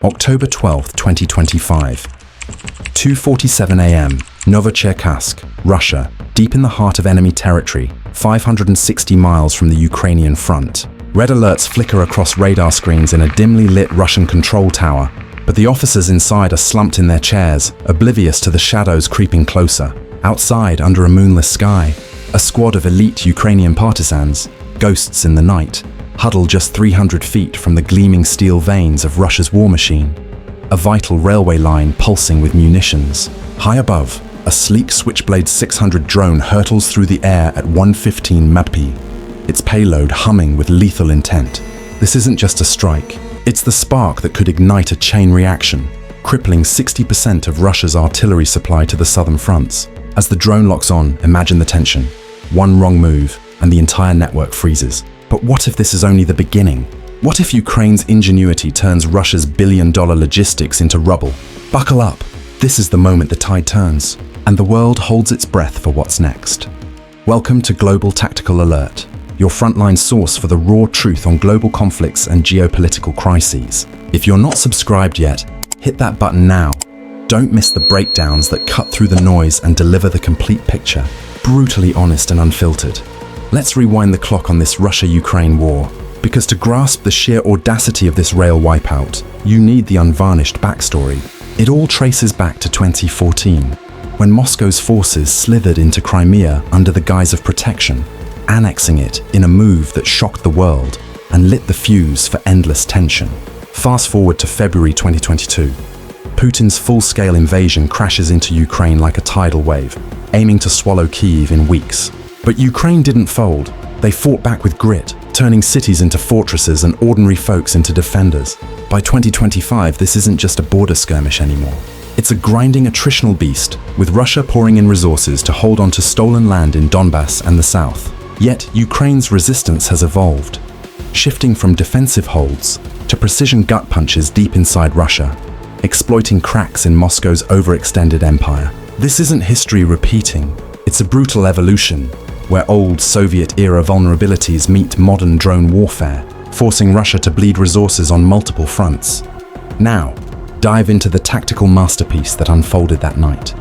October 12, 2025. 2:47 a.m. Novocherkassk, Russia, deep in the heart of enemy territory, 560 miles from the Ukrainian front. Red alerts flicker across radar screens in a dimly lit Russian control tower, but the officers inside are slumped in their chairs, oblivious to the shadows creeping closer. Outside, under a moonless sky, a squad of elite Ukrainian partisans, ghosts in the night, huddle just 300 feet from the gleaming steel veins of Russia's war machine. A vital railway line pulsing with munitions. High above, a sleek Switchblade 600 drone hurtles through the air at 1:15 MAPI, its payload humming with lethal intent. This isn't just a strike, it's the spark that could ignite a chain reaction, crippling 60% of Russia's artillery supply to the southern fronts. As the drone locks on, imagine the tension. One wrong move, and the entire network freezes. But what if this is only the beginning? What if Ukraine's ingenuity turns Russia's billion-dollar logistics into rubble? Buckle up. This is the moment the tide turns, and the world holds its breath for what's next. Welcome to Global Tactical Alert, your frontline source for the raw truth on global conflicts and geopolitical crises. If you're not subscribed yet, hit that button now. Don't miss the breakdowns that cut through the noise and deliver the complete picture, brutally honest and unfiltered. Let's rewind the clock on this Russia-Ukraine war, because to grasp the sheer audacity of this rail wipeout, you need the unvarnished backstory. It all traces back to 2014, when Moscow's forces slithered into Crimea under the guise of protection, annexing it in a move that shocked the world and lit the fuse for endless tension. Fast forward to February 2022. Putin's full-scale invasion crashes into Ukraine like a tidal wave, aiming to swallow Kyiv in weeks. But Ukraine didn't fold. They fought back with grit, turning cities into fortresses and ordinary folks into defenders. By 2025, this isn't just a border skirmish anymore. It's a grinding attritional beast, with Russia pouring in resources to hold on to stolen land in Donbass and the south. Yet, Ukraine's resistance has evolved, shifting from defensive holds to precision gut punches deep inside Russia, exploiting cracks in Moscow's overextended empire. This isn't history repeating. It's a brutal evolution, where old Soviet-era vulnerabilities meet modern drone warfare, forcing Russia to bleed resources on multiple fronts. Now, dive into the tactical masterpiece that unfolded that night.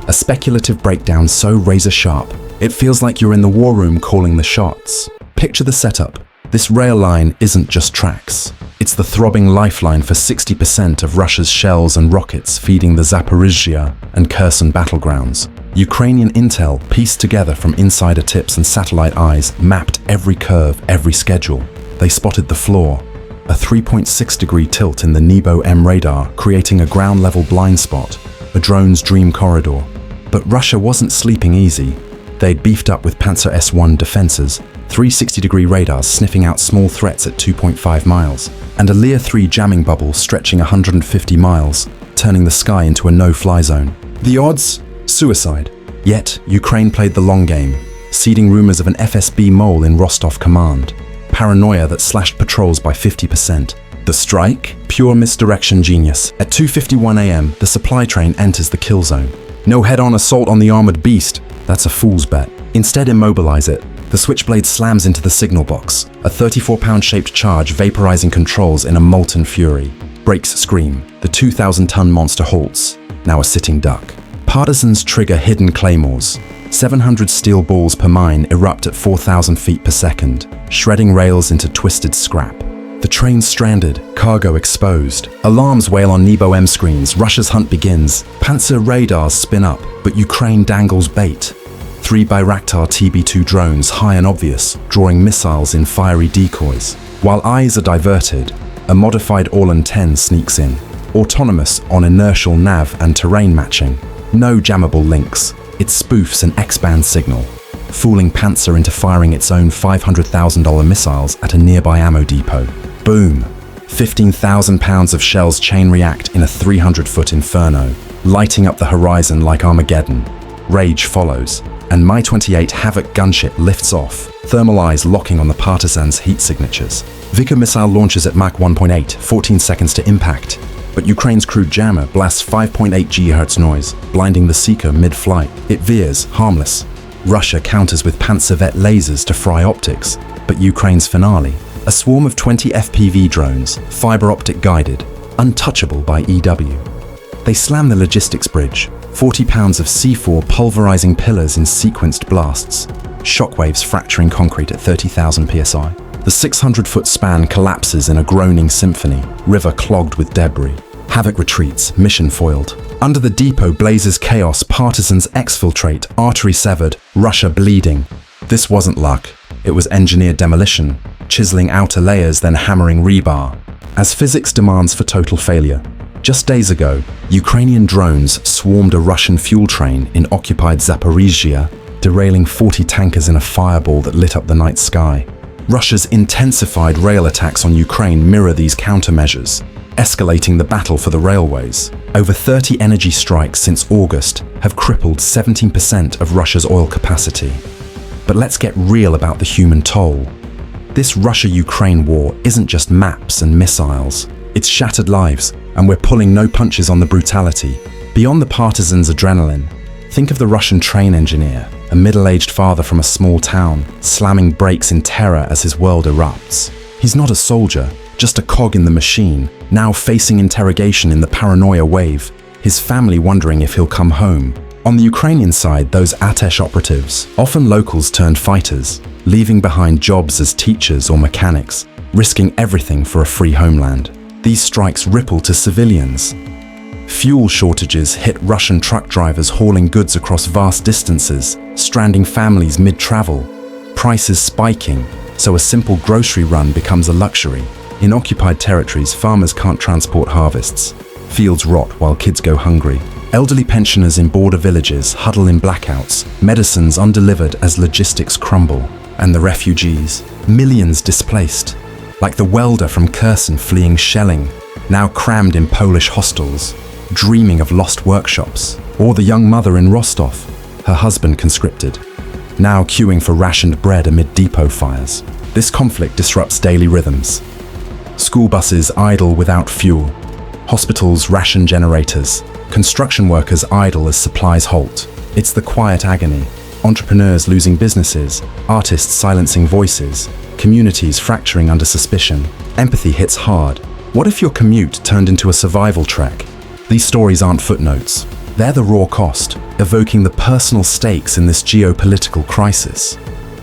A speculative breakdown so razor-sharp, it feels like you're in the war room calling the shots. Picture the setup. This rail line isn't just tracks. It's the throbbing lifeline for 60% of Russia's shells and rockets feeding the Zaporizhzhia and Kherson battlegrounds. Ukrainian intel, pieced together from insider tips and satellite eyes, mapped every curve, every schedule. They spotted the flaw, a 3.6-degree tilt in the Nebo M radar, creating a ground-level blind spot, a drone's dream corridor. But Russia wasn't sleeping easy. They'd beefed up with Panzer S-1 defenses, 360-degree radars sniffing out small threats at 2.5 miles, and a Lear-3 jamming bubble stretching 150 miles, turning the sky into a no-fly zone. The odds? Suicide. Yet, Ukraine played the long game, seeding rumors of an FSB mole in Rostov command, paranoia that slashed patrols by 50%. The strike? Pure misdirection genius. At 2:51 a.m., the supply train enters the kill zone. No head-on assault on the armored beast. That's a fool's bet. Instead, immobilize it. The Switchblade slams into the signal box, a 34-pound shaped charge vaporizing controls in a molten fury. Brakes scream. The 2,000-ton monster halts, now a sitting duck. Partisans trigger hidden claymores. 700 steel balls per mine erupt at 4,000 feet per second, shredding rails into twisted scrap. The train's stranded, cargo exposed. Alarms wail on Nebo M screens. Russia's hunt begins. Panzer radars spin up, but Ukraine dangles bait. 3 Bayraktar TB2 drones, high and obvious, drawing missiles in fiery decoys. While eyes are diverted, a modified Orlan 10 sneaks in, autonomous on inertial nav and terrain matching. No jammable links. It spoofs an X-band signal, fooling Panzer into firing its own $500,000 missiles at a nearby ammo depot. Boom! 15,000 pounds of shells chain react in a 300-foot inferno, lighting up the horizon like Armageddon. Rage follows, and Mi-28 Havoc gunship lifts off, thermal eyes locking on the partisans' heat signatures. Vickers missile launches at Mach 1.8, 14 seconds to impact. But Ukraine's crude jammer blasts 5.8 GHz noise, blinding the seeker mid-flight. It veers, harmless. Russia counters with Panzervet lasers to fry optics. But Ukraine's finale? A swarm of 20 FPV drones, fiber optic guided, untouchable by EW. They slam the logistics bridge, 40 pounds of C4 pulverizing pillars in sequenced blasts, shockwaves fracturing concrete at 30,000 psi. The 600-foot span collapses in a groaning symphony, river clogged with debris. Havoc retreats, mission foiled. Under the depot blazes chaos, partisans exfiltrate, artery severed, Russia bleeding. This wasn't luck. It was engineered demolition, chiseling outer layers then hammering rebar, as physics demands for total failure. Just days ago, Ukrainian drones swarmed a Russian fuel train in occupied Zaporizhzhia, derailing 40 tankers in a fireball that lit up the night sky. Russia's intensified rail attacks on Ukraine mirror these countermeasures, escalating the battle for the railways. Over 30 energy strikes since August have crippled 17% of Russia's oil capacity. But let's get real about the human toll. This Russia-Ukraine war isn't just maps and missiles. It's shattered lives, and we're pulling no punches on the brutality. Beyond the partisans' adrenaline, think of the Russian train engineer, a middle-aged father from a small town, slamming brakes in terror as his world erupts. He's not a soldier, just a cog in the machine, now facing interrogation in the paranoia wave, his family wondering if he'll come home. On the Ukrainian side, those Atesh operatives, often locals turned fighters, leaving behind jobs as teachers or mechanics, risking everything for a free homeland. These strikes ripple to civilians. Fuel shortages hit Russian truck drivers hauling goods across vast distances, stranding families mid-travel. Prices spiking, so a simple grocery run becomes a luxury. In occupied territories, farmers can't transport harvests. Fields rot while kids go hungry. Elderly pensioners in border villages huddle in blackouts, medicines undelivered as logistics crumble. And the refugees, millions displaced. Like the welder from Kherson fleeing shelling, now crammed in Polish hostels, dreaming of lost workshops. Or the young mother in Rostov, her husband conscripted, now queuing for rationed bread amid depot fires. This conflict disrupts daily rhythms. School buses idle without fuel, hospitals ration generators, construction workers idle as supplies halt. It's the quiet agony. Entrepreneurs losing businesses, artists silencing voices, communities fracturing under suspicion. Empathy hits hard. What if your commute turned into a survival trek? These stories aren't footnotes. They're the raw cost, evoking the personal stakes in this geopolitical crisis.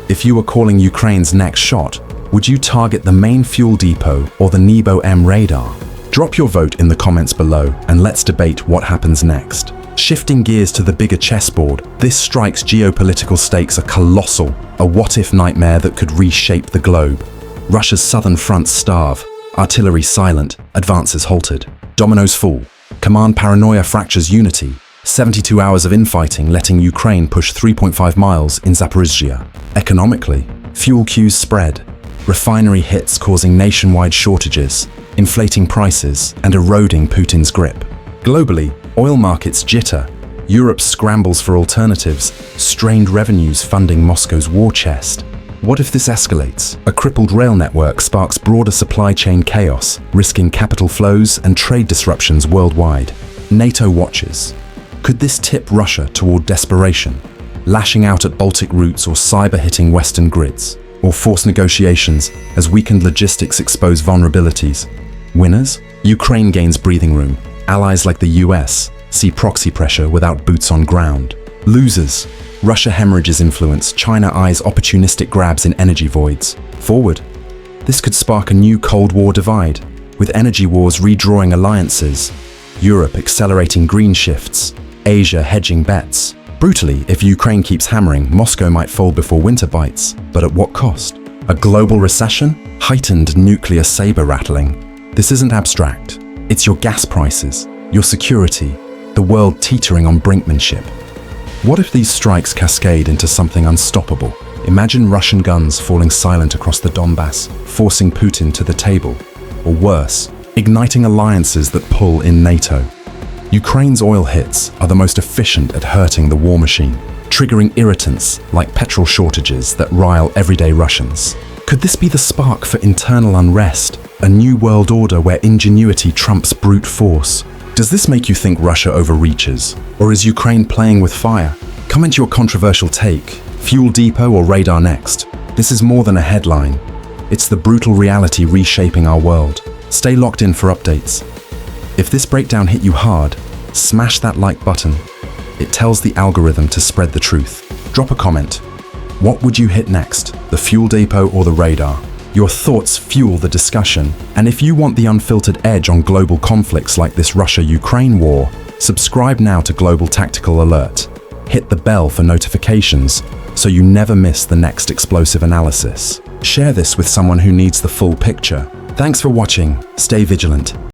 If you were calling Ukraine's next shot, would you target the main fuel depot or the Nebo M radar? Drop your vote in the comments below and let's debate what happens next. Shifting gears to the bigger chessboard, this strike's geopolitical stakes are colossal, a what-if nightmare that could reshape the globe. Russia's southern fronts starve, artillery silent, advances halted. Dominoes fall, command paranoia fractures unity, 72 hours of infighting letting Ukraine push 3.5 miles in Zaporizhzhia. Economically, fuel queues spread, refinery hits causing nationwide shortages, inflating prices and eroding Putin's grip. Globally, oil markets jitter, Europe scrambles for alternatives, strained revenues funding Moscow's war chest. What if this escalates? A crippled rail network sparks broader supply chain chaos, risking capital flows and trade disruptions worldwide. NATO watches. Could this tip Russia toward desperation, lashing out at Baltic routes or cyber-hitting Western grids? Or force negotiations as weakened logistics expose vulnerabilities? Winners? Ukraine gains breathing room. Allies like the US see proxy pressure without boots on ground. Losers? Russia hemorrhages influence, China eyes opportunistic grabs in energy voids. Forward? This could spark a new Cold War divide, with energy wars redrawing alliances, Europe accelerating green shifts, Asia hedging bets. Brutally, if Ukraine keeps hammering, Moscow might fold before winter bites. But at what cost? A global recession? Heightened nuclear saber rattling? This isn't abstract. It's your gas prices, your security, the world teetering on brinkmanship. What if these strikes cascade into something unstoppable? Imagine Russian guns falling silent across the Donbass, forcing Putin to the table. Or worse, igniting alliances that pull in NATO. Ukraine's oil hits are the most efficient at hurting the war machine, triggering irritants like petrol shortages that rile everyday Russians. Could this be the spark for internal unrest, a new world order where ingenuity trumps brute force? Does this make you think Russia overreaches? Or is Ukraine playing with fire? Comment your controversial take. Fuel depot or radar next? This is more than a headline. It's the brutal reality reshaping our world. Stay locked in for updates. If this breakdown hit you hard, smash that like button. It tells the algorithm to spread the truth. Drop a comment. What would you hit next? The fuel depot or the radar? Your thoughts fuel the discussion. And if you want the unfiltered edge on global conflicts like this Russia-Ukraine war, subscribe now to Global Tactical Alert. Hit the bell for notifications so you never miss the next explosive analysis. Share this with someone who needs the full picture. Thanks for watching. Stay vigilant.